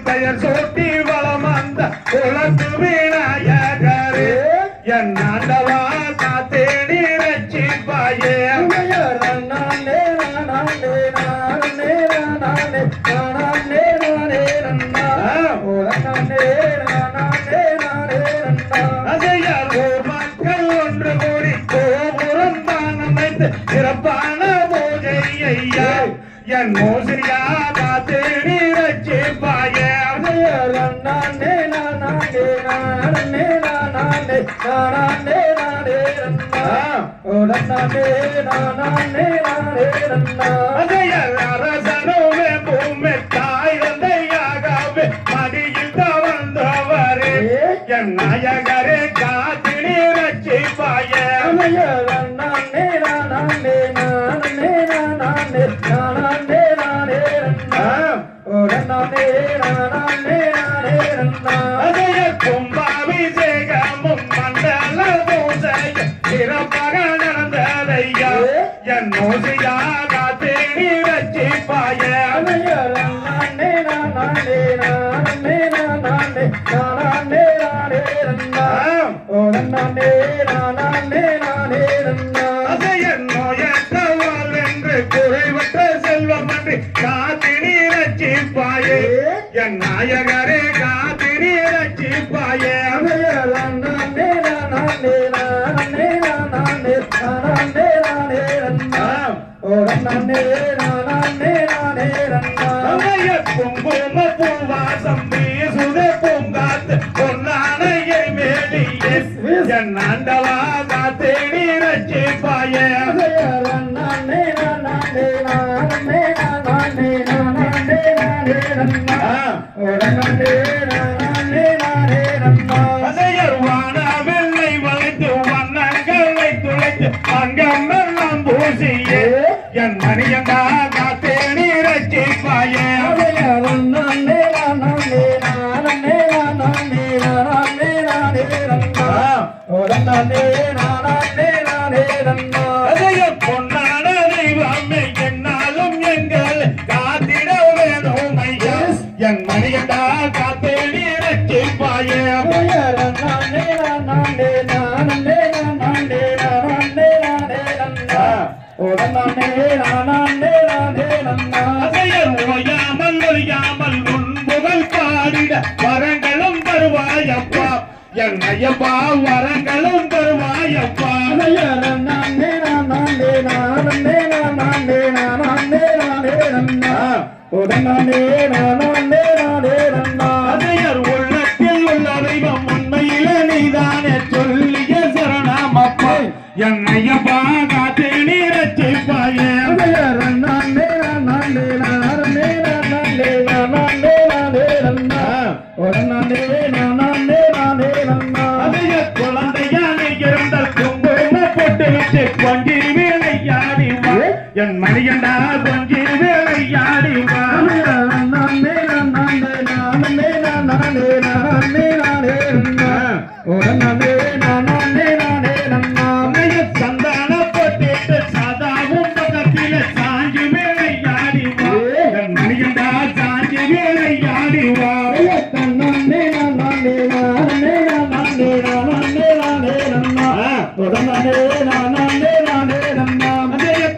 பெயர் சூட்டி வளம் வந்த குலத்து விநாயகரே என் ஆண்டவா காத்தே நீரட்சிப்பாயே மக்கள் ஒன்று கூடி கோபுரம் தான் அமைத்து சிறப்பான பூஜை ஐயா என் மோசிரியா காத்தே நீரட்சிப்பாயே அரசனோவே பூமி தாய் தந்தையாகவே மடியில் தவழ்ந்தவரே என் நாயகரே காத்து நீரட்சிப்பாயே கும்பாபிஷேகமும் மண்டல பூஜையும் சிறப்பாக நடந்ததையா என் மோசியா காத்தே நீரட்சிப்பாயே நோயற்றவாள் என்று குறைவற்ற செல்வம் என்று காத்து நீரட்சிப்பாயே என் நாயகரே காத்து நீரட்சிப்பாயே குங்கும பூவாசம் வீசுதே பூங்காத்து பொன்னானையை மேலியே என் ஆண்டவா காத்தே நீரட்சிப்பாயே வானவெல்லை வளைத்து வண்ணங்களை துளைத்து அங்கமெல்லாம் பூசியே என் மணியண்டா காத்தே நீரட்சிப்பாயே பொன்னான தெய்வமே என்னாலும் எங்கள் காத்திட வேணும் ஐயா என் மணியண்டா காத்தே நீரட்சிப்பாயே ஓயாமல் உன் புகழ் பாடிட வரங்களும் தருவாயப்பா என் ஐயப்பா வரங்களும் தருவாயப்பா உள்ளத்தில் உள்ள தெய்வம் உண்மையில நீதானே சொல்லிய சரணமப்பா என் ஐயப்பா காத்தே நீரட்சிப்பாயே குழந்தையான இருந்தால் குங்கும போட்டு விட்டு கொஞ்சில் வேலையாடிவா என் மணியண்டா கொஞ்சில் வேலையாடிவா சந்தான போட்டு சதாவும் பக்கத்தில சாஞ்சி வேலையாடிவா என் மணியண்டா சாஞ்சி வேலையாடிவா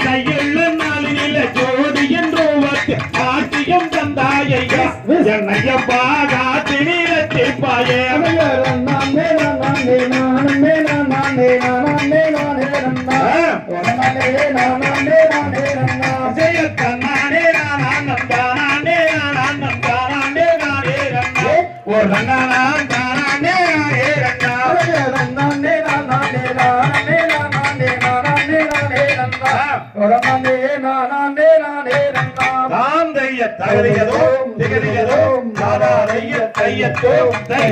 கையுள்ள நாளில ஜோடி என்று ஆட்சியம் தந்தாயையா என் ஐயப்பா காத்து நீரட்சிப்பாயே அசைய தன்னானே நானானம் தானானே நானானம் தானானே நானே ரன்னா ஓ ரன்னானா தானானே நானே ரன்னா ரன்னானே நானானே நானே நானே நானே நானே ரன்னா ரன்னானே நானே நானே ரன்னா தாந்தைய தகதியதோ திகதியதோ தாதாதைய தையத்தோ தை